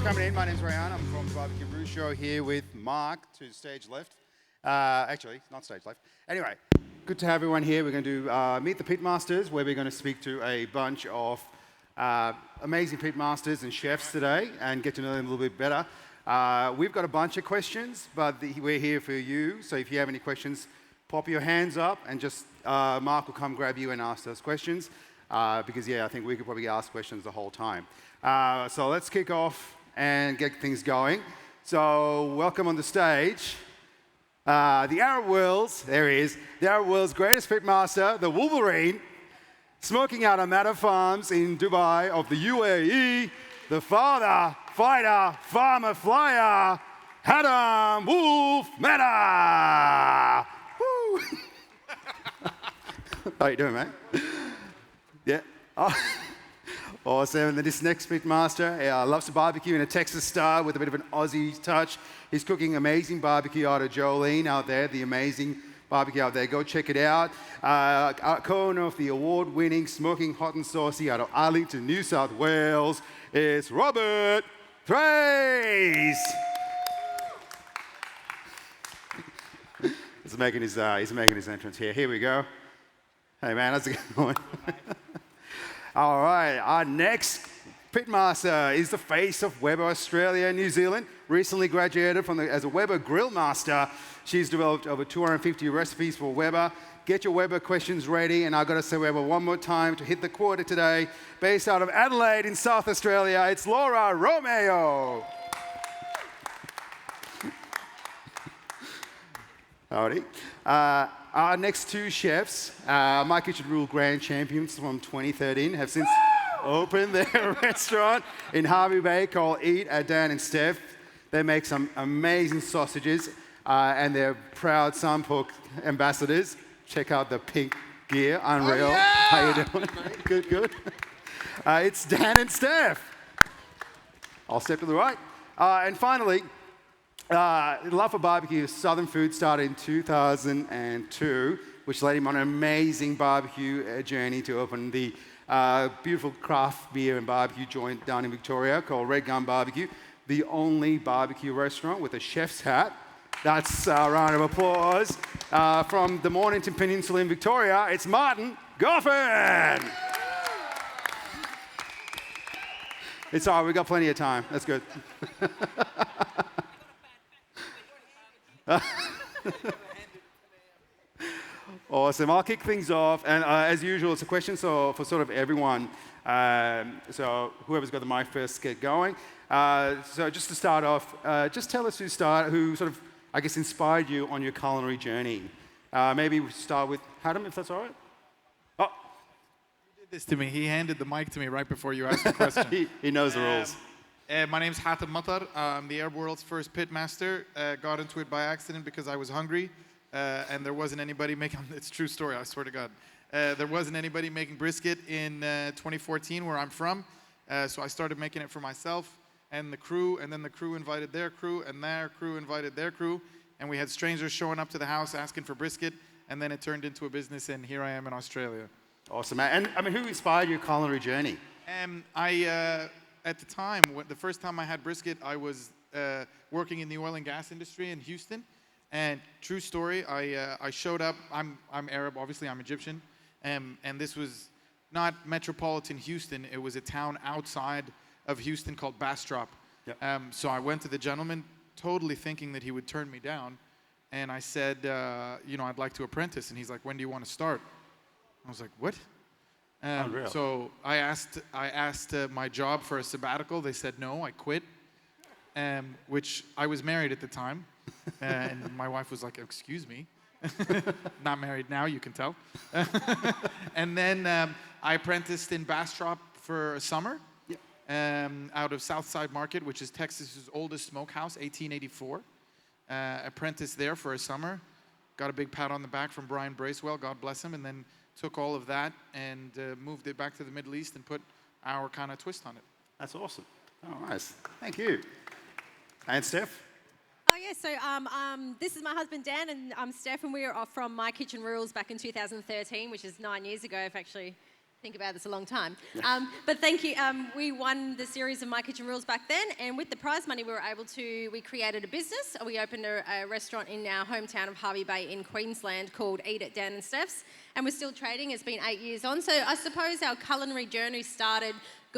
for coming in. My name's Rayan. I'm from the Barbecue Brews Show here with Mark to stage left. Actually, not stage left. Anyway, good to have everyone here. We're going to do Meet the Pitmasters, where we're going to speak to a bunch of amazing pitmasters and chefs today and get to know them a little bit better. We've got a bunch of questions, but we're here for you. So if you have any questions, pop your hands up and just Mark will come grab you and ask those questions. Because, yeah, I think we could probably ask questions the whole time. So let's kick off and get things going. So welcome on the stage, the Arab world's, there he is, the Arab world's greatest pitmaster, the Wolverine, smoking out of Mattar Farms in Dubai of the UAE, the father, fighter, farmer, flyer, Hattem Mattar. Woo! How you doing, mate? Yeah. Oh. Awesome. And then this next pitmaster loves to barbecue in a Texas style with a bit of an Aussie touch. He's cooking amazing barbecue out of Jolene out there, the amazing barbecue out there. Go check it out. Co-owner of the award-winning Smokin hot and saucy out of Islington, New South Wales, is Robert Thraves. He's making his entrance here. Here we go. Hey man, how's it going? All right, our next pitmaster is the face of Weber Australia and New Zealand. Recently graduated as a Weber Grill Master. She's developed over 250 recipes for Weber. Get your Weber questions ready, and I've got to say Weber one more time to hit the quota today. Based out of Adelaide in South Australia, it's Laura Romeo. Howdy. Our next two chefs, My Kitchen Rule Grand Champions from 2013, have since opened their restaurant in Hervey Bay called Eat at Dan and Steph. They make some amazing sausages, and they're proud Sunpork ambassadors. Check out the pink gear, unreal. Oh, yeah! How you doing? Good, good. It's Dan and Steph. I'll step to the right. And finally, love for barbecue, Southern food started in 2002, which led him on an amazing barbecue journey to open the beautiful craft beer and barbecue joint down in Victoria called Red Gum BBQ, the only barbecue restaurant with a chef's hat. That's a round of applause. From the Mornington Peninsula in Victoria, it's Martin Goffin. It's all right, we've got plenty of time. That's good. Awesome. I'll kick things off, and as usual, it's a question for sort of everyone. So whoever's got the mic first, get going. So just to start off, just tell us who sort of, I guess, inspired you on your culinary journey. Maybe we start with Hattem, if that's all right. Oh, you did this to me. He handed the mic to me right before you asked the question. he knows the rules. My name's Hattem Mattar. I'm the Arab world's first pitmaster. Got into it by accident because I was hungry, and there wasn't anybody making. It's a true story. I swear to God. There wasn't anybody making brisket in 2014 where I'm from, so I started making it for myself and the crew, and then the crew invited their crew, and their crew invited their crew, and we had strangers showing up to the house asking for brisket, and then it turned into a business, and here I am in Australia. Awesome, man. And I mean, who inspired your culinary journey? At the time, the first time I had brisket, I was working in the oil and gas industry in Houston. And true story, I showed up. I'm Arab, obviously I'm Egyptian. And this was not metropolitan Houston. It was a town outside of Houston called Bastrop. Yep. So I went to the gentleman totally thinking that he would turn me down. And I said, I'd like to apprentice. And he's like, when do you want to start? I was like, what? So I asked my job for a sabbatical. They said no. I quit, which I was married at the time, and my wife was like, "Excuse me, not married now. You can tell." And then I apprenticed in Bastrop for a summer, out of Southside Market, which is Texas's oldest smokehouse, 1884. Apprenticed there for a summer. Got a big pat on the back from Brian Bracewell, God bless him, and then took all of that and moved it back to the Middle East and put our kind of twist on it. That's awesome. Oh, nice. Thank you. And Steph? Oh, yeah. So this is my husband, Dan, and I'm Steph, and we are off from My Kitchen Rules back in 2013, which is 9 years ago, if actually think about this a long time. But thank you. We won the series of My Kitchen Rules back then, and with the prize money, we created a business. We opened a restaurant in our hometown of Hervey Bay in Queensland called At Dan Stef's, and we're still trading. It's been 8 years on. So I suppose our culinary journey started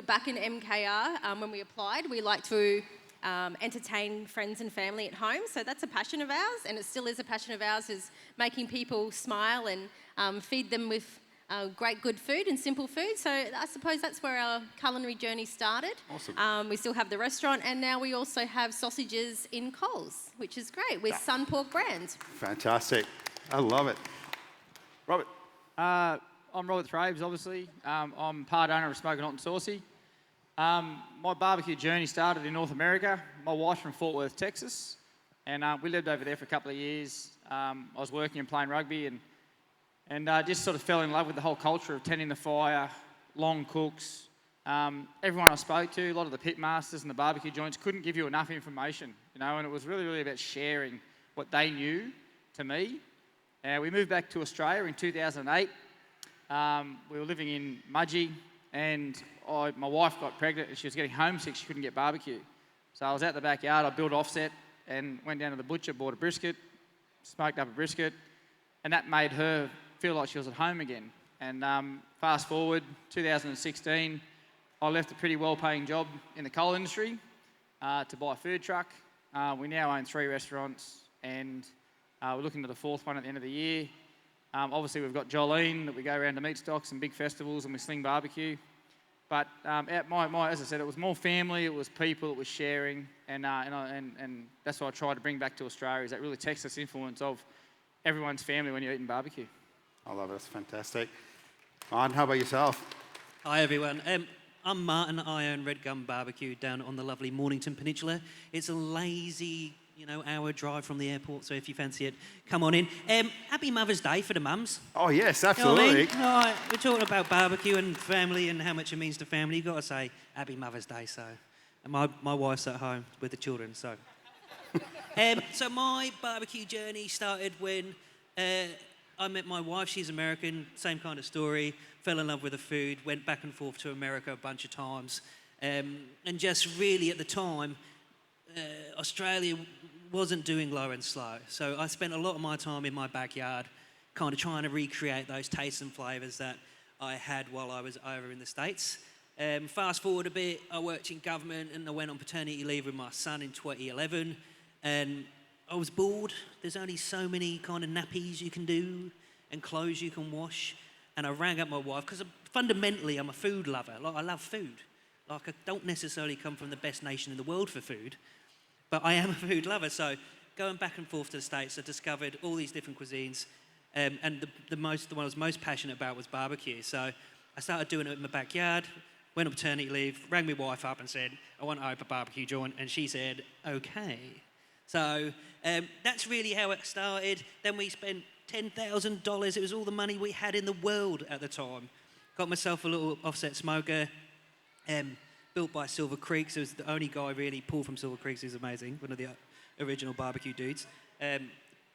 back in MKR when we applied. We like to entertain friends and family at home, so that's a passion of ours, and it still is a passion of ours, is making people smile and feed them with great good food and simple food. So I suppose that's where our culinary journey started. Awesome. We still have the restaurant, and now we also have sausages in Coles, which is great, with Sun Pork brand. Fantastic. I love it. Robert. I'm Robert Thraves, obviously. I'm part owner of Smokin and Saucy. My barbecue journey started in North America. My wife's from Fort Worth, Texas, and we lived over there for a couple of years. I was working and playing rugby, and just sort of fell in love with the whole culture of tending the fire, long cooks. Everyone I spoke to, a lot of the Pitmasters and the barbecue joints, couldn't give you enough information, and it was really, really about sharing what they knew to me. We moved back to Australia in 2008. We were living in Mudgee, and my wife got pregnant and she was getting homesick. She couldn't get barbecue. So I was out the backyard. I built offset and went down to the butcher, bought a brisket, smoked up a brisket, and that made her feel like she was at home again. And fast forward, 2016, I left a pretty well-paying job in the coal industry to buy a food truck. We now own 3 restaurants, and we're looking to the 4th one at the end of the year. Obviously, we've got Jolene that we go around to Meatstocks and big festivals, and we sling barbecue. But as I said, it was more family, it was people, it was sharing, and that's what I try to bring back to Australia, is that really Texas influence of everyone's family when you're eating barbecue. I love it. It's fantastic. Martin, how about yourself? Hi everyone. I'm Martin. I own Red Gum BBQ down on the lovely Mornington Peninsula. It's a lazy, hour drive from the airport, so if you fancy it, come on in. Happy Mother's Day for the mums. Oh, yes, You know what I absolutely. mean? Right, we're talking about barbecue and family and how much it means to family. You've got to say Happy Mother's Day, so. And my wife's at home with the children, so. So my barbecue journey started when I met my wife. She's American, same kind of story. Fell in love with the food, went back and forth to America a bunch of times. And just really at the time, Australia wasn't doing low and slow. So I spent a lot of my time in my backyard kind of trying to recreate those tastes and flavours that I had while I was over in the States. Fast forward a bit, I worked in government and I went on paternity leave with my son in 2011. And I was bored. There's only so many kind of nappies you can do and clothes you can wash. And I rang up my wife because fundamentally I'm a food lover. Like, I love food. Like, I don't necessarily come from the best nation in the world for food, but I am a food lover. So going back and forth to the States, I discovered all these different cuisines. And the one I was most passionate about was barbecue. So I started doing it in my backyard, went on paternity leave, rang my wife up and said, I want to open a barbecue joint. And she said, okay. So that's really how it started. Then we spent $10,000. It was all the money we had in the world at the time. Got myself a little offset smoker, built by Silver Creeks. It was the only guy really, Paul from Silver Creeks, who's amazing, one of the original barbecue dudes.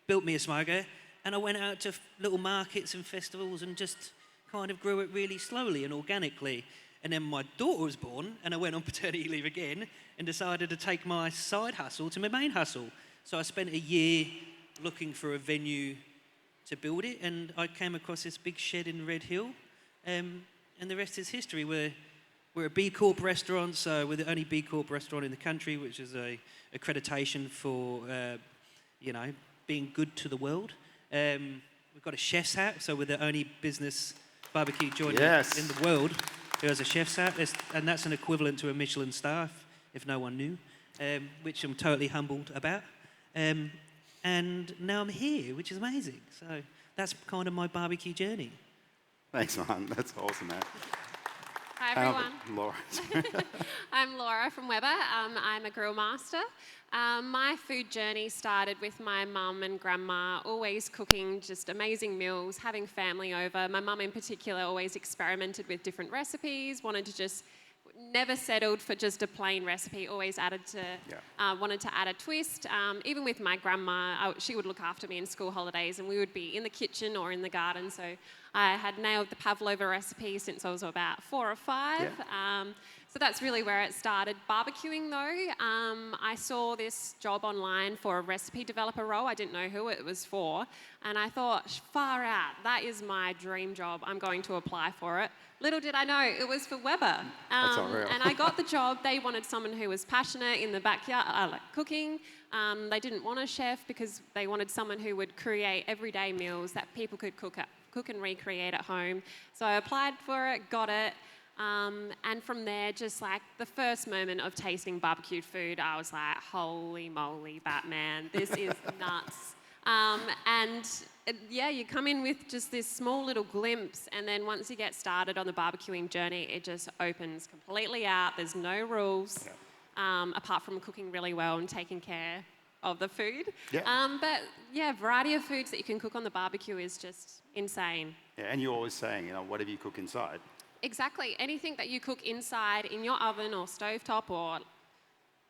Built me a smoker, and I went out to little markets and festivals and just kind of grew it really slowly and organically. And then my daughter was born, and I went on paternity leave again and decided to take my side hustle to my main hustle. So I spent a year looking for a venue to build it, and I came across this big shed in Red Hill, and the rest is history. We're a B Corp restaurant, so we're the only B Corp restaurant in the country, which is a accreditation for, being good to the world. We've got a chef's hat, so we're the only business barbecue joint in the world who has a chef's hat, and that's an equivalent to a Michelin star, if no one knew, which I'm totally humbled about. And now I'm here, which is amazing. So that's kind of my barbecue journey. Thanks, Martin. That's awesome, man. Hi, everyone. Laura. I'm Laura from Weber. I'm a grill master. My food journey started with my mum and grandma always cooking just amazing meals, having family over. My mum in particular always experimented with different recipes, wanted to just never settled for just a plain recipe. Always wanted to add a twist. Even with my grandma, she would look after me in school holidays, and we would be in the kitchen or in the garden. So I had nailed the pavlova recipe since I was about 4 or 5. Yeah. So that's really where it started. Barbecuing though, I saw this job online for a recipe developer role. I didn't know who it was for. And I thought, far out, that is my dream job. I'm going to apply for it. Little did I know, it was for Weber. That's unreal. And I got the job. They wanted someone who was passionate in the backyard, like cooking. They didn't want a chef because they wanted someone who would create everyday meals that people could cook and recreate at home. So I applied for it, got it. And from there, just like the first moment of tasting barbecued food, I was like, holy moly, Batman, this is nuts. You come in with just this small little glimpse, and then once you get started on the barbecuing journey, it just opens completely out. There's no rules, apart from cooking really well and taking care of the food. Yeah. Variety of foods that you can cook on the barbecue is just insane. Yeah, and you're always saying, whatever you cook inside. Exactly. Anything that you cook inside in your oven or stovetop or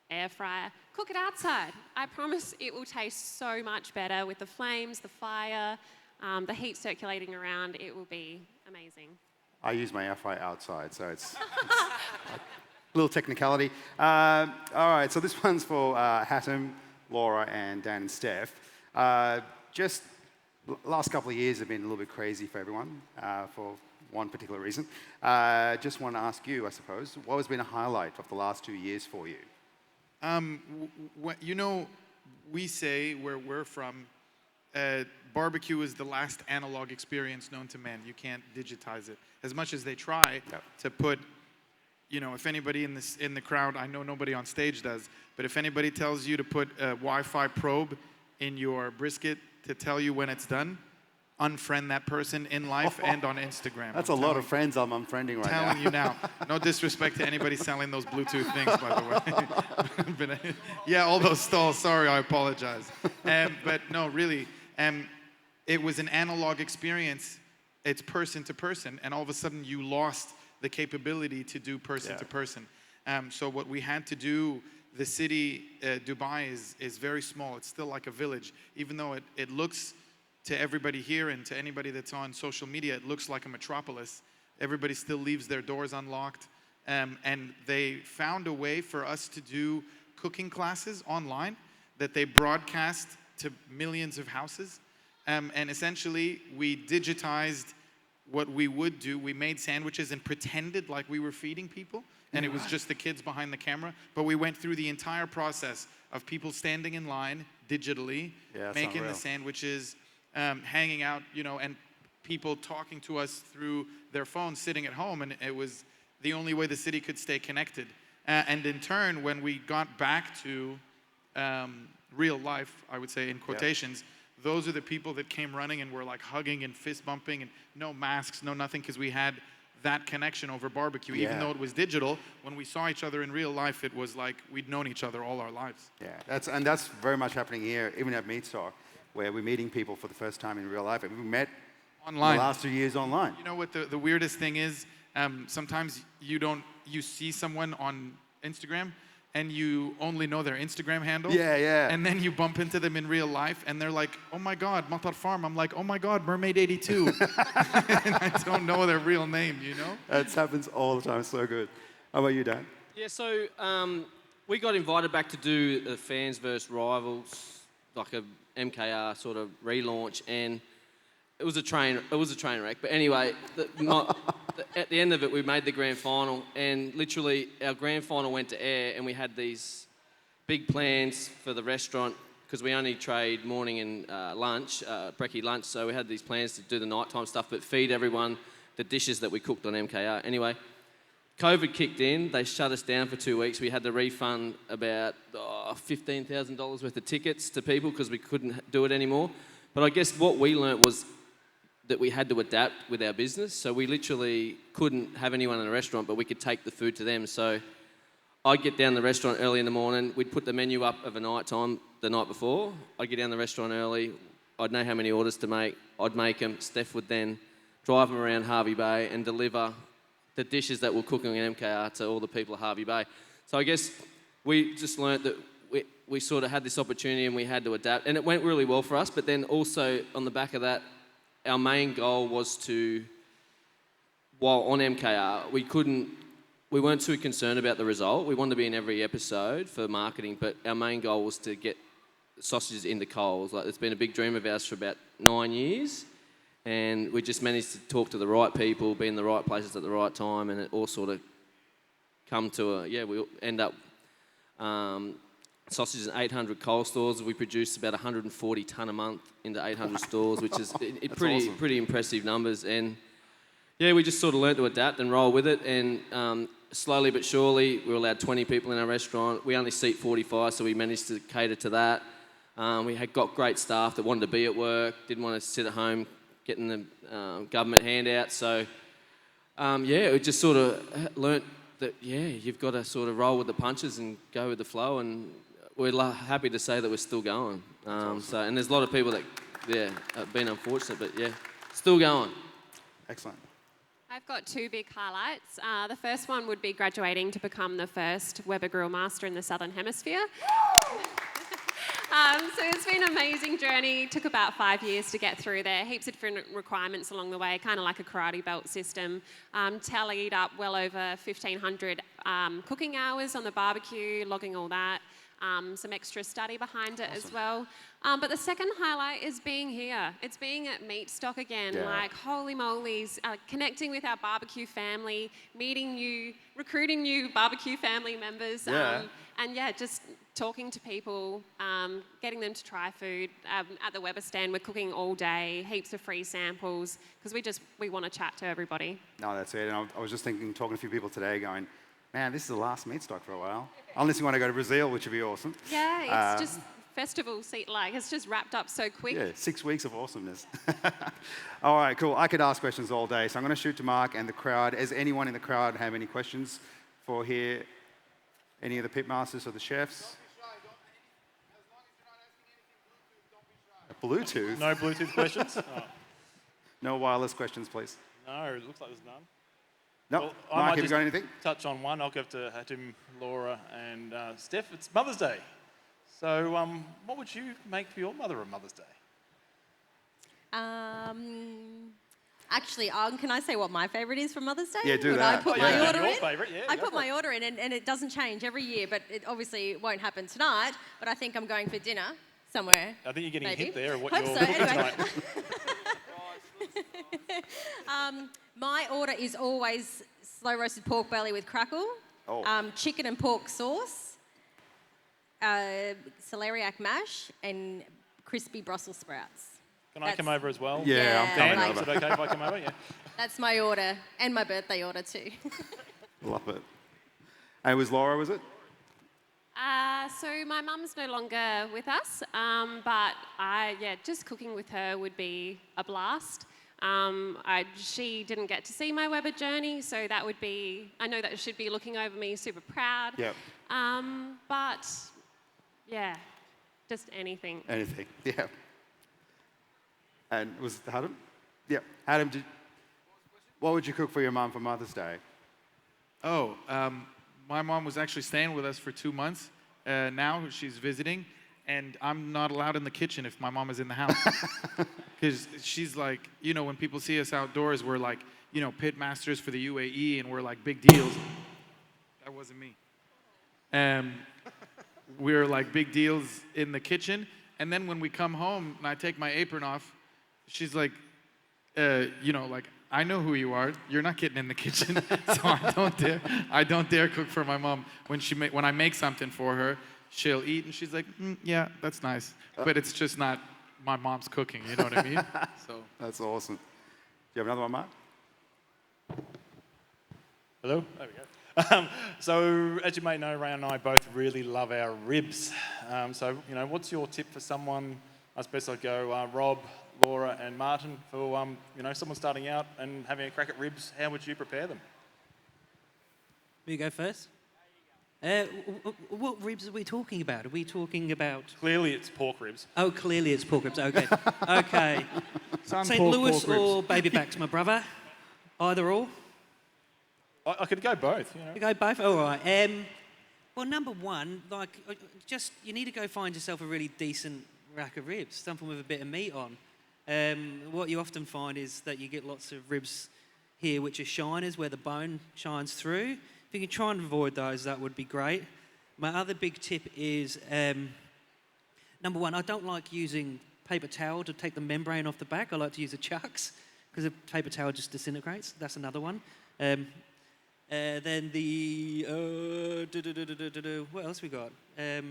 air fryer, cook it outside. I promise it will taste so much better with the flames, the fire, the heat circulating around. It will be amazing. I use my air fryer outside, so it's a little technicality. All right, so this one's for Hattem, Laura, and Dan and Steph. Just last couple of years have been a little bit crazy for everyone for one particular reason. Just want to ask you, I suppose, what has been a highlight of the last 2 years for you? We say where we're from, barbecue is the last analog experience known to man. You can't digitize it. As much as they try to put, if anybody in the crowd, I know nobody on stage does, but if anybody tells you to put a Wi-Fi probe in your brisket to tell you when it's done, unfriend that person in life and on Instagram. That's a lot of friends I'm unfriending right now. Telling you now. No disrespect to anybody selling those Bluetooth things, by the way. Yeah, all those stalls. Sorry, I apologize. But no, really, it was an analog experience. It's person to person, and all of a sudden you lost the capability to do person to person. So what we had to do, the city, Dubai, is very small. It's still like a village, even though it looks to everybody here and to anybody that's on social media, it looks like a metropolis. Everybody still leaves their doors unlocked. And they found a way for us to do cooking classes online that they broadcast to millions of houses. And essentially, we digitized what we would do. We made sandwiches and pretended like we were feeding people. And it was just the kids behind the camera. But we went through the entire process of people standing in line digitally, making the sandwiches, hanging out, and people talking to us through their phones sitting at home, and it was the only way the city could stay connected. And in turn, when we got back to real life, I would say in quotations, those are the people that came running and were like hugging and fist bumping and no masks, no nothing, because we had that connection over barbecue. Even though it was digital, when we saw each other in real life, it was like we'd known each other all our lives. Yeah, that's very much happening here, even at Meastock, where we're meeting people for the first time in real life. And we met online the last 2 years online. You know what the weirdest thing is? Sometimes you see someone on Instagram and you only know their Instagram handle. Yeah. And then you bump into them in real life and they're like, oh my God, Mattar Farm. I'm like, oh my God, Mermaid82. And I don't know their real name, That happens all the time. So good. How about you, Dan? Yeah, so we got invited back to do the Fans vs Rivals, like a MKR sort of relaunch, and it was a train wreck. But anyway, at the end of it, we made the grand final, and literally our grand final went to air, and we had these big plans for the restaurant because we only trade morning and lunch, brekkie lunch. So we had these plans to do the nighttime stuff, but feed everyone the dishes that we cooked on MKR. Anyway, COVID kicked in. They shut us down for 2 weeks. We had to refund about $15,000 worth of tickets to people because we couldn't do it anymore. But I guess what we learnt was that we had to adapt with our business. So we literally couldn't have anyone in a restaurant, but we could take the food to them. So I'd get down to the restaurant early in the morning. We'd put the menu up of a night time the night before. I'd get down to the restaurant early. I'd know how many orders to make. I'd make them. Steph would then drive them around Harvey Bay and deliver the dishes that we're cooking in MKR to all the people at Harvey Bay. So I guess we just learnt that we sort of had this opportunity and we had to adapt, and it went really well for us. But then also on the back of that, our main goal was to, while on MKR, we weren't too concerned about the result. We wanted to be in every episode for marketing, but our main goal was to get sausages into Coles. Like, it's been a big dream of ours for about 9 years, and we just managed to talk to the right people, be in the right places at the right time, and it all sort of come to we end up sausages in 800 Coles stores. We produce about 140 tonne a month into 800 stores, which is pretty impressive numbers. And yeah, we just sort of learnt to adapt and roll with it. And slowly but surely, we were allowed 20 people in our restaurant. We only seat 45, so we managed to cater to that. We had got great staff that wanted to be at work, didn't want to sit at home getting the government handouts. So we just sort of learnt that, you've got to sort of roll with the punches and go with the flow. And we're happy to say that we're still going. Awesome. And there's a lot of people that, have been unfortunate, but still going. Excellent. I've got 2 big highlights. The first one would be graduating to become the first Weber Grill Master in the Southern Hemisphere. So it's been an amazing journey. Took about 5 years to get through there. Heaps of different requirements along the way, kind of like a karate belt system. Tallied up well over 1,500 cooking hours on the barbecue, logging all that. Some extra study behind it as well. But the second highlight is being here. It's being at Meatstock again. Yeah. Like, holy moly's, connecting with our barbecue family, meeting new, recruiting new barbecue family members. Yeah. Just talking to people, getting them to try food. At the Weber stand, we're cooking all day, heaps of free samples, because we want to chat to everybody. No, that's it. And I was just talking to a few people today going, man, this is the last Meatstock for a while. Unless you want to go to Brazil, which would be awesome. Yeah, it's just festival it's just wrapped up so quick. Yeah, 6 weeks of awesomeness. All right, cool. I could ask questions all day, so I'm going to shoot to Mark and the crowd. Does anyone in the crowd have any questions for here? Any of the pitmasters or the chefs? Bluetooth? No Bluetooth questions? Oh. No wireless questions, please. No, it looks like there's none. No. Well, Mark, have you got anything? Touch on one. I'll give to Hattem, Laura, and Steph. It's Mother's Day. So, what would you make for your mother on Mother's Day? Actually, can I say what my favourite is for Mother's Day? Yeah, do Would that. I put my order your in? favourite, yeah. I put my order in, and it doesn't change every year, but it obviously won't happen tonight. But I think I'm going for dinner somewhere. I think you're getting maybe. a hint there of what Hope you're so, cooking anyway. tonight. My order is always slow roasted pork belly with crackle, chicken and pork sauce, celeriac mash, and crispy Brussels sprouts. Can I come over as well? Yeah, I'm coming Dan, over. is it okay if I come over? Yeah. That's my order, and my birthday order too. Love it. And it was Laura, was it? So my mum's no longer with us, but just cooking with her would be a blast. She didn't get to see my Weber journey, so that would be, I know that she'd be looking over me super proud. Yep. But yeah, just anything. Anything, yeah. And was it Hattem? Yeah. Hattem, what would you cook for your mum for Mother's Day? My mom was actually staying with us for 2 months. Now she's visiting, and I'm not allowed in the kitchen if my mom is in the house. Because she's like, when people see us outdoors, we're like, Pitmasters for the UAE, and we're like big deals. That wasn't me. We're like big deals in the kitchen, and then when we come home and I take my apron off, she's like, I know who you are. You're not getting in the kitchen, so I don't dare cook for my mom. When I make something for her, she'll eat, and she's like, yeah, that's nice, but it's just not my mom's cooking. You know what I mean? So that's awesome. Do you have another one, Mark? Hello? There we go. So, as you may know, Ray and I both really love our ribs. What's your tip for someone, I suppose I'd go Rob, Laura and Martin, for someone starting out and having a crack at ribs? How would you prepare them? Will you go first? What ribs are we talking about? Are we talking about... Clearly it's pork ribs. Oh, clearly it's pork ribs. Okay. Okay. St. Louis or baby backs, my brother? Either or? I could go both. You know. You go both? All right. Well, number one, you need to go find yourself a really decent rack of ribs, something with a bit of meat on. What you often find is that you get lots of ribs here which are shiners, where the bone shines through. If you can try and avoid those, that would be great. My other big tip is, number one, I don't like using paper towel to take the membrane off the back. I like to use the chucks, because the paper towel just disintegrates. That's another one. Then what else we got? I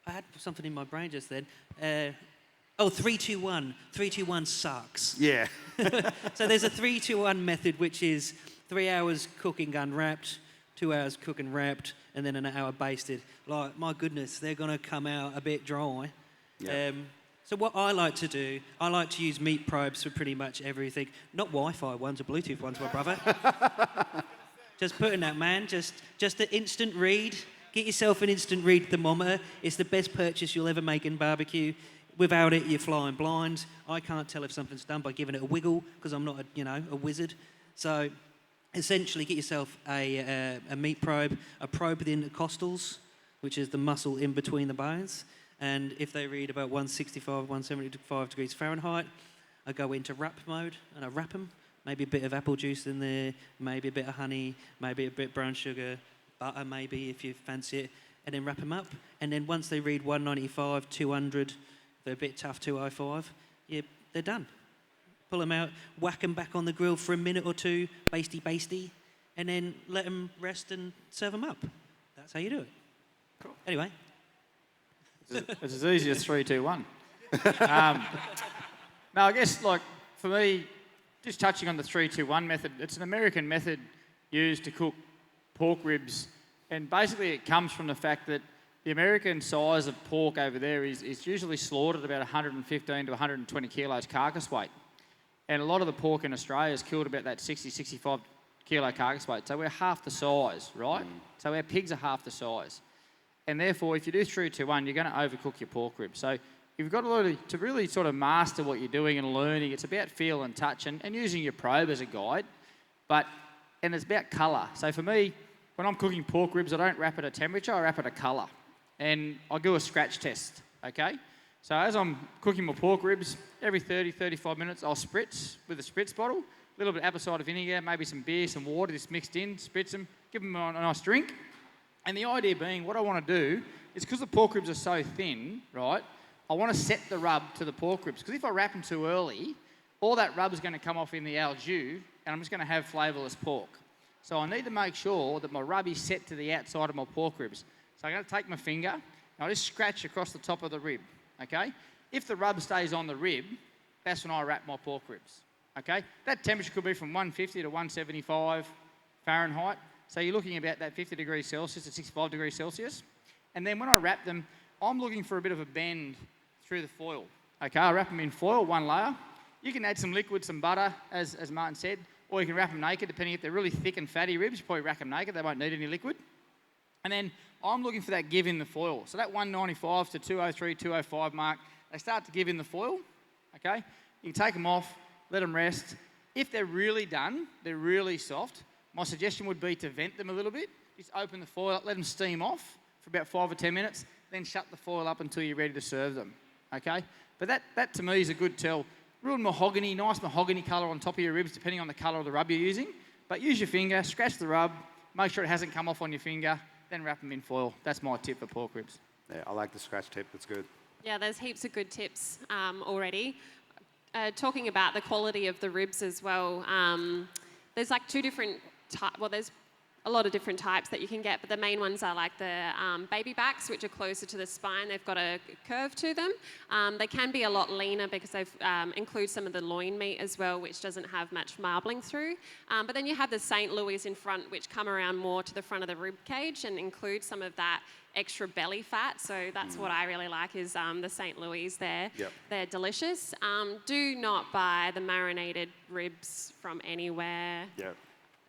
had something in my brain just then. 3-2-1. 3-2-1 sucks. Yeah. So there's a 3-2-1 method, which is 3 hours cooking unwrapped, 2 hours cooking wrapped, and then an hour basted. Like, my goodness, they're going to come out a bit dry. Yeah. So what I like to do, I like to use meat probes for pretty much everything. Not Wi-Fi ones or Bluetooth ones, my brother. Just putting that, man. Just an instant read. Get yourself an instant read thermometer. It's the best purchase you'll ever make in barbecue. Without it, you're flying blind. I can't tell if something's done by giving it a wiggle, because I'm not a wizard. So essentially, get yourself a meat probe, a probe with intercostals, which is the muscle in between the bones. And if they read about 165, 175 degrees Fahrenheit, I go into wrap mode and I wrap them. Maybe a bit of apple juice in there, maybe a bit of honey, maybe a bit of brown sugar, butter maybe if you fancy it, and then wrap them up. And then once they read 195, 200, they're a bit tough, 205, they're done. Pull them out, whack them back on the grill for a minute or two, basty, and then let them rest and serve them up. That's how you do it. Cool. Anyway. It's as easy as 3, 2, 1. No, I guess, like, for me, just touching on the 3, 2, 1 method, it's an American method used to cook pork ribs. And basically it comes from the fact that the American size of pork over there is usually slaughtered about 115 to 120 kilos carcass weight. And a lot of the pork in Australia is killed about that 60, 65 kilo carcass weight. So we're half the size, right? So our pigs are half the size. And therefore, if you do 3, 2, 1, you're going to overcook your pork ribs. So you've got to really sort of master what you're doing and learning. It's about feel and touch and using your probe as a guide. And it's about colour. So for me, when I'm cooking pork ribs, I don't wrap at a temperature, I wrap at a colour. And I do a scratch test, okay? So as I'm cooking my pork ribs, every 30, 35 minutes, I'll spritz with a spritz bottle, a little bit of apple cider vinegar, maybe some beer, some water, just mixed in, spritz them, give them a nice drink. And the idea being, what I want to do is, because the pork ribs are so thin, right, I want to set the rub to the pork ribs. Because if I wrap them too early, all that rub is going to come off in the au jus, and I'm just going to have flavourless pork. So I need to make sure that my rub is set to the outside of my pork ribs. So I'm going to take my finger, and I just scratch across the top of the rib, okay? If the rub stays on the rib, that's when I wrap my pork ribs, okay? That temperature could be from 150 to 175 Fahrenheit. So you're looking about that 50 degrees Celsius to 65 degrees Celsius. And then when I wrap them, I'm looking for a bit of a bend through the foil. Okay, I wrap them in foil, one layer. You can add some liquid, some butter, as Martin said, or you can wrap them naked, depending if they're really thick and fatty ribs, you probably wrap them naked, they won't need any liquid. And then I'm looking for that give in the foil. So that 195 to 203, 205 mark, they start to give in the foil, okay? You can take them off, let them rest. If they're really done, they're really soft, my suggestion would be to vent them a little bit. Just open the foil up, let them steam off for about 5 or 10 minutes, then shut the foil up until you're ready to serve them, okay? But that to me is a good tell. Real mahogany, nice mahogany colour on top of your ribs, depending on the colour of the rub you're using. But use your finger, scratch the rub, make sure it hasn't come off on your finger, then wrap them in foil. That's my tip for pork ribs. Yeah, I like the scratch tip. That's good. Yeah, there's heaps of good tips already. Talking about the quality of the ribs as well, there's like two different types. Well, there's a lot of different types that you can get, but the main ones are like the baby backs, which are closer to the spine. They've got a curve to them. They can be a lot leaner because they include some of the loin meat as well, which doesn't have much marbling through. But then you have the St. Louis in front, which come around more to the front of the rib cage and include some of that extra belly fat. So that's what I really like is the St. Louis there. Yep. They're delicious. Do not buy the marinated ribs from anywhere. Yeah.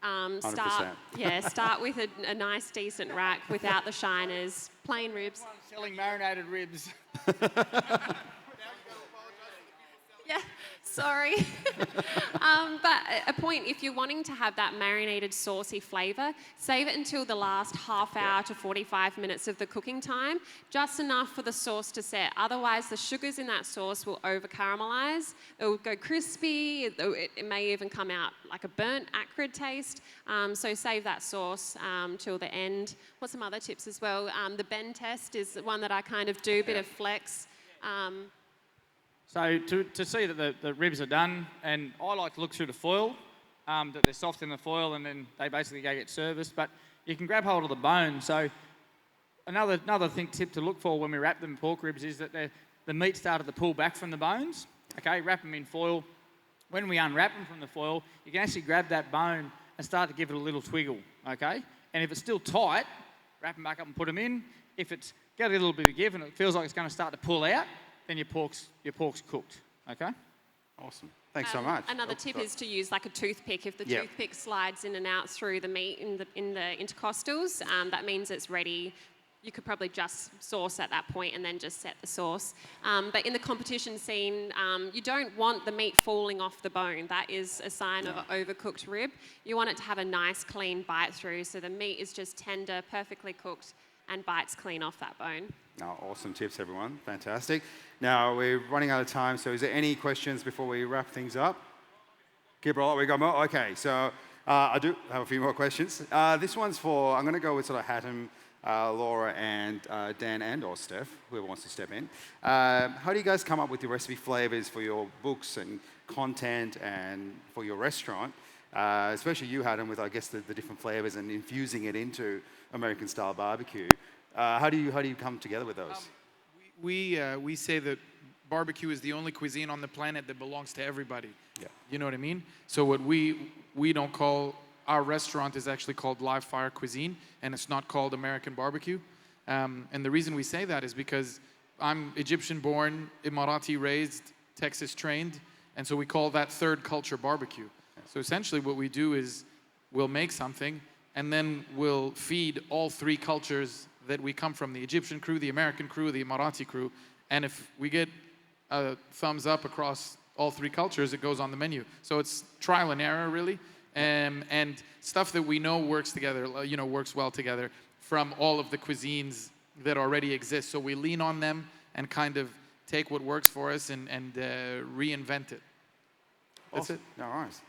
100%. Start with a nice, decent rack without the shiners, plain ribs. Selling marinated ribs. Yeah. Sorry. But a point, if you're wanting to have that marinated saucy flavour, save it until the last half hour to 45 minutes of the cooking time, just enough for the sauce to set. Otherwise, the sugars in that sauce will over-caramelise. It will go crispy. It may even come out like a burnt, acrid taste. So save that sauce till the end. What's some other tips as well? The bend test is one that I kind of do, a bit of flex. So to see that the ribs are done, and I like to look through the foil, that they're soft in the foil, and then they basically go get serviced. But you can grab hold of the bone. So another tip to look for when we wrap them pork ribs is that the meat started to pull back from the bones. Okay, wrap them in foil. When we unwrap them from the foil, you can actually grab that bone and start to give it a little twiggle. Okay, and if it's still tight, wrap them back up and put them in. If it's got a little bit of give and it feels like it's going to start to pull out, then your pork's cooked, okay? Awesome. Thanks so much. Another tip is to use like a toothpick. If the toothpick slides in and out through the meat in the intercostals, that means it's ready. You could probably just sauce at that point and then just set the sauce. But in the competition scene, you don't want the meat falling off the bone. That is a sign of an overcooked rib. You want it to have a nice, clean bite through, so the meat is just tender, perfectly cooked, and bites clean off that bone. No, awesome tips, everyone. Fantastic. Now, we're running out of time, so is there any questions before we wrap things up? Keep rolling. We got more? Okay, so I do have a few more questions. This one's I'm going to go with sort of Hattem, Laura, and Dan and/or Steph, whoever wants to step in. How do you guys come up with your recipe flavors for your books and content and for your restaurant? Especially you, Hattem, with, I guess, the different flavors and infusing it into American-style barbecue. How do you come together with those? We say that barbecue is the only cuisine on the planet that belongs to everybody. Yeah. You know what I mean? So what we don't call, our restaurant is actually called Live Fire Cuisine, and it's not called American barbecue. And the reason we say that is because I'm Egyptian-born, Emirati raised, Texas trained, and so we call that third culture barbecue. So essentially what we do is we'll make something, and then we'll feed all three cultures that we come from, the Egyptian crew, the American crew, the Emirati crew. And if we get a thumbs up across all three cultures, it goes on the menu. So it's trial and error, really. And stuff that we know works together, works well together from all of the cuisines that already exist. So we lean on them and kind of take what works for us and reinvent it. That's it. No worries.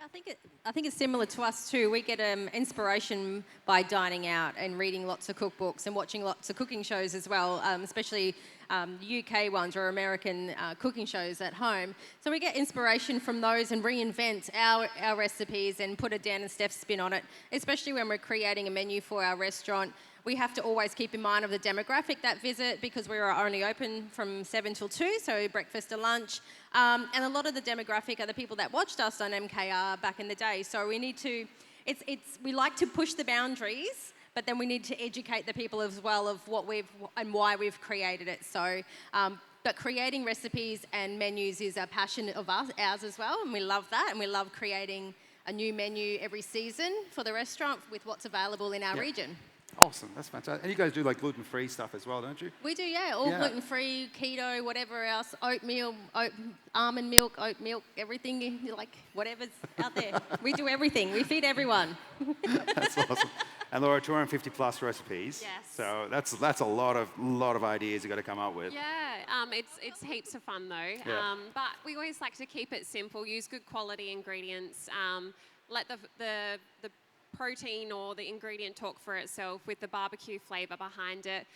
I think it's similar to us too. We get inspiration by dining out and reading lots of cookbooks and watching lots of cooking shows as well, especially UK ones or American cooking shows at home. So we get inspiration from those and reinvent our recipes and put a Dan and Steph spin on it, especially when we're creating a menu for our restaurant. We have to always keep in mind of the demographic that visit, because we are only open from 7 till 2, so breakfast and lunch. And a lot of the demographic are the people that watched us on MKR back in the day. So we need to, we like to push the boundaries, but then we need to educate the people as well of what and why we've created it. So, but creating recipes and menus is a passion of ours as well, and we love that, and we love creating a new menu every season for the restaurant with what's available in our region. Awesome, that's fantastic. And you guys do like gluten-free stuff as well, don't you? We do, yeah. All gluten-free, keto, whatever else, oatmeal, almond milk, oat milk, everything, like whatever's out there. We do everything. We feed everyone. That's awesome. And Laura, 250 plus recipes. Yes. So that's a lot of ideas you've got to come up with. Yeah, it's heaps of fun though. Yeah. But we always like to keep it simple. Use good quality ingredients. Let the protein or the ingredient talk for itself with the barbecue flavour behind it.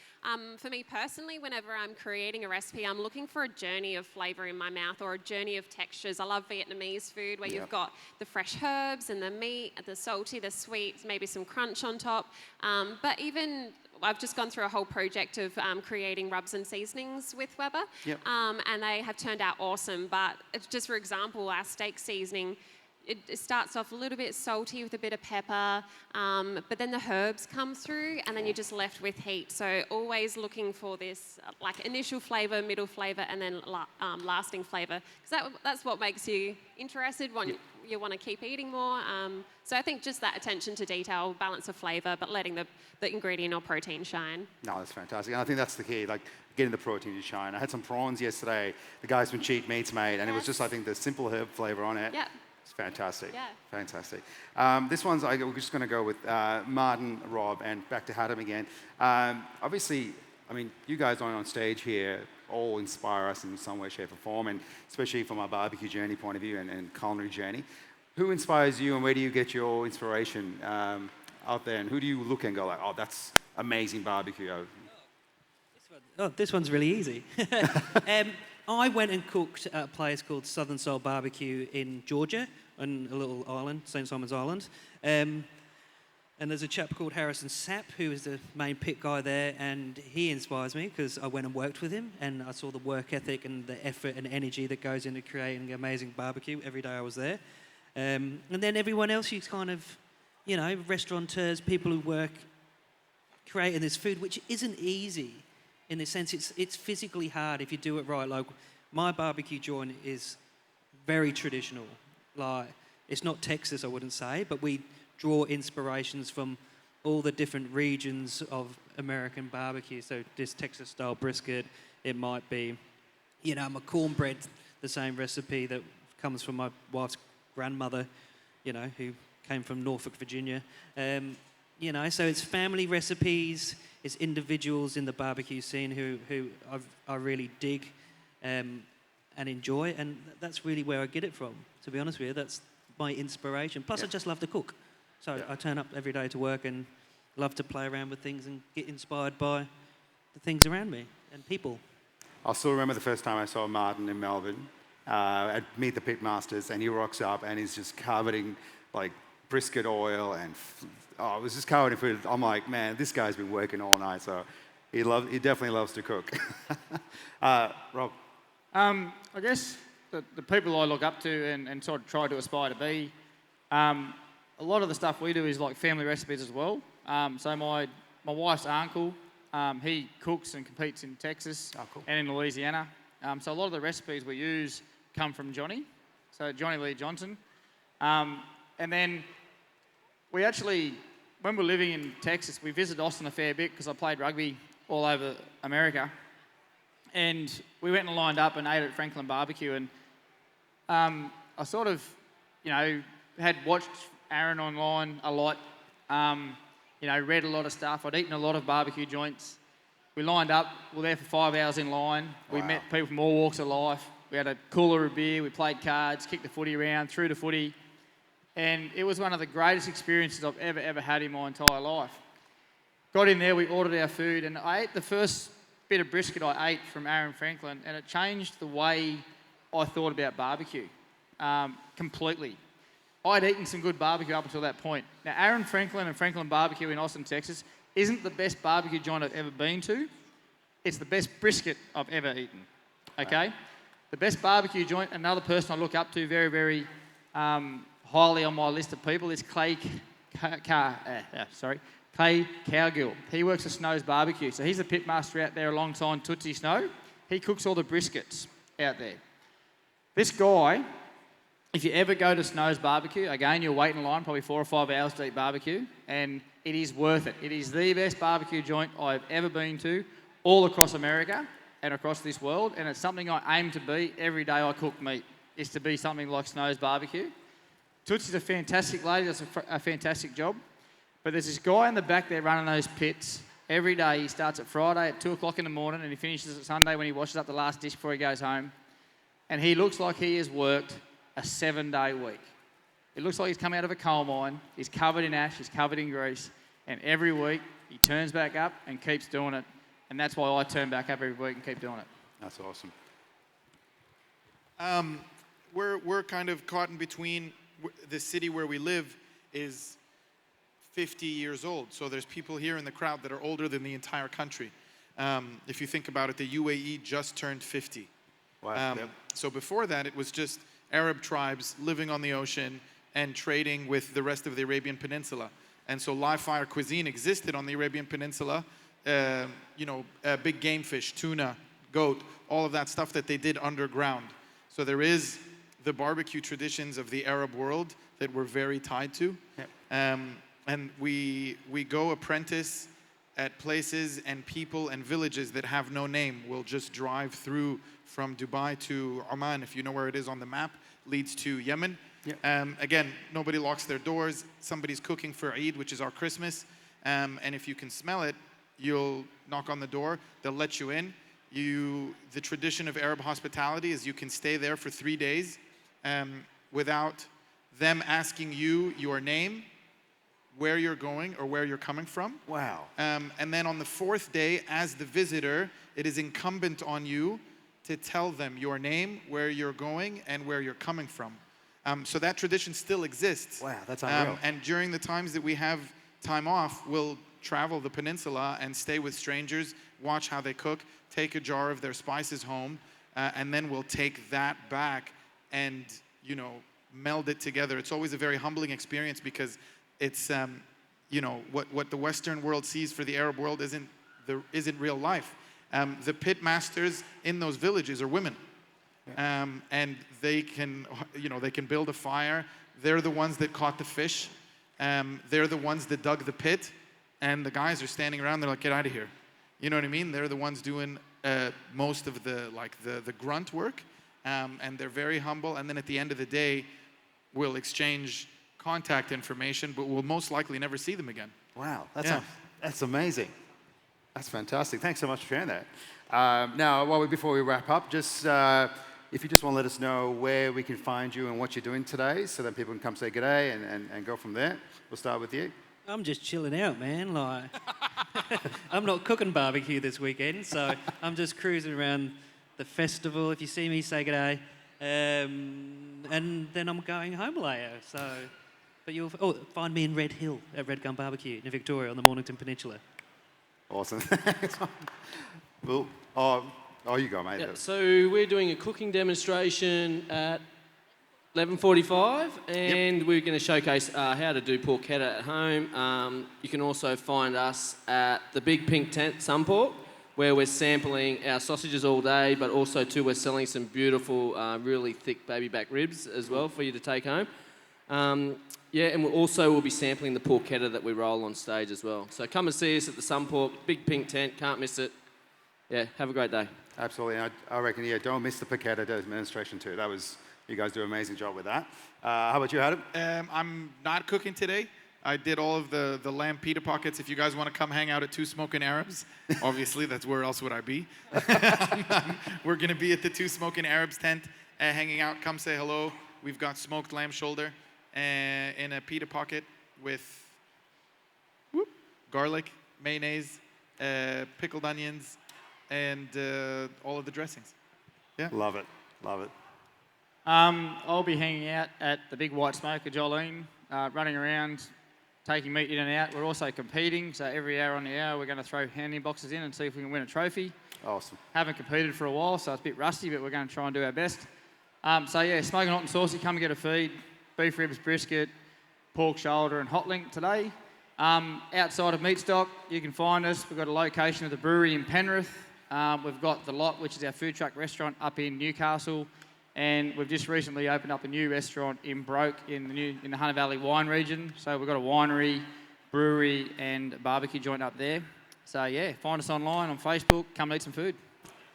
For me personally, whenever I'm creating a recipe, I'm looking for a journey of flavour in my mouth or a journey of textures. I love Vietnamese food where you've got the fresh herbs and the meat, the salty, the sweet, maybe some crunch on top. But even I've just gone through a whole project of creating rubs and seasonings with Weber, and they have turned out awesome. But just for example, our steak seasoning, it starts off a little bit salty with a bit of pepper, but then the herbs come through and then you're just left with heat. So always looking for this like initial flavour, middle flavour, and then lasting flavour. Because that's what makes you interested, you want to keep eating more. So I think just that attention to detail, balance of flavour, but letting the ingredient or protein shine. No, that's fantastic. And I think that's the key, like getting the protein to shine. I had some prawns yesterday. The guys from Cheap Meats made, and it was just, I think, the simple herb flavour on it. Yeah. It's fantastic. Yeah. Fantastic. This one's, we're just going to go with Martin, Rob, and back to Hattem again. Obviously, I mean, you guys on stage here all inspire us in some way, shape, or form, and especially from a barbecue journey point of view and culinary journey. Who inspires you, and where do you get your inspiration out there? And who do you look and go like, oh, that's amazing barbecue? This one's really easy. I went and cooked at a place called Southern Soul Barbecue in Georgia, on a little island, St. Simon's Island. And there's a chap called Harrison Sapp, who is the main pit guy there, and he inspires me because I went and worked with him, and I saw the work ethic and the effort and energy that goes into creating amazing barbecue every day I was there. And then everyone else, you kind of, you know, restaurateurs, people who work creating this food, which isn't easy in the sense it's physically hard if you do it right. Like, my barbecue joint is very traditional. Like, it's not Texas, I wouldn't say, but we draw inspirations from all the different regions of American barbecue. So this Texas-style brisket, it might be, you know, my cornbread, the same recipe that comes from my wife's grandmother, you know, who came from Norfolk, Virginia. You know, so it's family recipes, it's individuals in the barbecue scene who I really dig and enjoy, and that's really where I get it from, to be honest with you. That's my inspiration. Plus, I just love to cook. So I turn up every day to work and love to play around with things and get inspired by the things around me and people. I still remember the first time I saw Martin in Melbourne at Meet the Pitmasters, and he rocks up and he's just covered in like brisket oil and it was just covered in food. I'm like, man, this guy's been working all night, so he definitely loves to cook. Rob? I guess the people I look up to and sort of try to aspire to be, a lot of the stuff we do is like family recipes as well. So my wife's uncle, he cooks and competes in Texas and in Louisiana. So a lot of the recipes we use come from Johnny, so Johnny Lee Johnson. And then we actually, when we're living in Texas, we visit Austin a fair bit because I played rugby all over America. And we went and lined up and ate at Franklin Barbecue. And I sort of, you know, had watched Aaron online a lot, you know, read a lot of stuff. I'd eaten a lot of barbecue joints. We lined up, we were there for 5 hours in line. We met people from all walks of life. We had a cooler of beer, we played cards, kicked the footy around, threw the footy. And it was one of the greatest experiences I've ever had in my entire life. Got in there, we ordered our food, and I ate the first bit of brisket I ate from Aaron Franklin, and it changed the way I thought about barbecue completely. I'd eaten some good barbecue up until that point. Now, Aaron Franklin and Franklin Barbecue in Austin, Texas, isn't the best barbecue joint I've ever been to. It's the best brisket I've ever eaten, okay? The best barbecue joint, another person I look up to very, very highly on my list of people is Clay Cowgill. He works at Snow's Barbecue. So he's a pitmaster out there alongside Tootsie Snow. He cooks all the briskets out there. This guy, if you ever go to Snow's Barbecue, again, you'll wait in line probably 4 or 5 hours to eat barbecue, and it is worth it. It is the best barbecue joint I've ever been to all across America and across this world, and it's something I aim to be every day I cook meat, is to be something like Snow's Barbecue. Tootsie's a fantastic lady, does a fantastic job. But there's this guy in the back there running those pits every day. He starts at Friday at 2 o'clock in the morning and he finishes at Sunday when he washes up the last dish before he goes home. And he looks like he has worked a 7-day week. It looks like he's come out of a coal mine. He's covered in ash, he's covered in grease. And every week he turns back up and keeps doing it. And that's why I turn back up every week and keep doing it. That's awesome. We're kind of caught in between. The city where we live is 50 years old. So there's people here in the crowd that are older than the entire country. If you think about it, the UAE just turned 50. Wow. Yep. So before that, it was just Arab tribes living on the ocean and trading with the rest of the Arabian Peninsula. And so live fire cuisine existed on the Arabian Peninsula. Big game fish, tuna, goat, all of that stuff that they did underground. So there is the barbecue traditions of the Arab world that we're very tied to. Yep. And we go apprentice at places and people and villages that have no name. We'll just drive through from Dubai to Oman, if you know where it is on the map, leads to Yemen. Yep. Again, nobody locks their doors. Somebody's cooking for Eid, which is our Christmas. And if you can smell it, you'll knock on the door. They'll let you in. The tradition of Arab hospitality is you can stay there for 3 days without them asking you your name, where you're going, or where you're coming from. Wow. And then on the 4th day, as the visitor, it is incumbent on you to tell them your name, where you're going, and where you're coming from. So that tradition still exists. Wow, that's unreal. And during the times that we have time off, we'll travel the peninsula and stay with strangers, watch how they cook, take a jar of their spices home, and then we'll take that back and, you know, meld it together. It's always a very humbling experience because it's, you know, what the Western world sees for the Arab world isn't real life. The Pitmasters in those villages are women. And they can, you know, they can build a fire. They're the ones that caught the fish. They're the ones that dug the pit. And the guys are standing around, they're like, get out of here. You know what I mean? They're the ones doing most of the grunt work. And they're very humble. And then at the end of the day, we'll exchange contact information, but we'll most likely never see them again. Wow, that's amazing. That's fantastic. Thanks so much for sharing that. Now, before we wrap up, just if you just want to let us know where we can find you and what you're doing today, so that people can come say g'day and go from there. We'll start with you. I'm just chilling out, man. Like, I'm not cooking barbecue this weekend, so I'm just cruising around the festival. If you see me, say g'day. And then I'm going home later. So, but you'll find me in Red Hill at Red Gum BBQ in Victoria on the Mornington Peninsula. Awesome. Well, you go, mate. Yeah, so we're doing a cooking demonstration at 11:45, and we're going to showcase how to do porchetta at home. You can also find us at the Big Pink Tent, Sunport, where we're sampling our sausages all day, but also too we're selling some beautiful, really thick baby back ribs as well for you to take home. And we'll be sampling the porchetta that we roll on stage as well. So come and see us at the Sunport, Big Pink Tent, can't miss it. Yeah, have a great day. Absolutely. I reckon, don't miss the porchetta demonstration too. You guys do an amazing job with that. How about you, Hattem? I'm not cooking today. I did all of the lamb pita pockets. If you guys want to come hang out at Two Smokin' Arabs, obviously, that's where else would I be? We're going to be at the Two Smokin' Arabs tent, hanging out. Come say hello. We've got smoked lamb shoulder in a pita pocket with garlic, mayonnaise, pickled onions, and all of the dressings. Yeah. Love it. Love it. I'll be hanging out at the Big White Smoke at Jolene, running around, taking meat in and out. We're also competing, so every hour on the hour we're going to throw handing boxes in and see if we can win a trophy. Awesome. Haven't competed for a while, so it's a bit rusty, but we're going to try and do our best. Smoking hot and saucy, come and get a feed. Beef ribs, brisket, pork shoulder and hot link today. Outside of Meastock, you can find us. We've got a location at the brewery in Penrith. We've got The Lot, which is our food truck restaurant up in Newcastle. And we've just recently opened up a new restaurant in Broke in the Hunter Valley wine region. So we've got a winery, brewery and barbecue joint up there. So find us online on Facebook. Come and eat some food.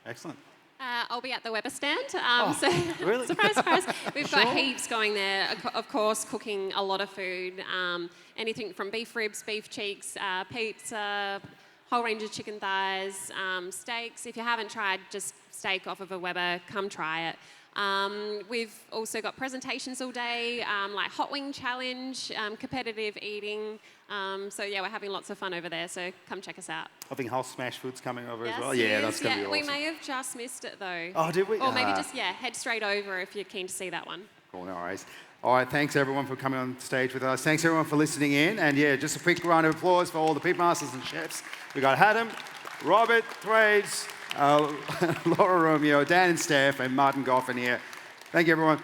Excellent. I'll be at the Weber stand. Really? Surprise, surprise. We've got heaps going there. Of course, cooking a lot of food. Anything from beef ribs, beef cheeks, pizza, whole range of chicken thighs, steaks. If you haven't tried just steak off of a Weber, come try it. We've also got presentations all day, like hot wing challenge, competitive eating. We're having lots of fun over there, so come check us out. I think Whole Smash Food's coming over as well. It Yeah, is. that's going to be awesome. We may have just missed it though. Oh, did we? Or maybe just, head straight over if you're keen to see that one. Cool, no worries. All right, thanks everyone for coming on stage with us. Thanks everyone for listening in. And just a quick round of applause for all the pitmasters and chefs. We got Hattem, Robert Thraves, Laura Romeo, Dan Stef, and Martin Goffin here. Thank you, everyone.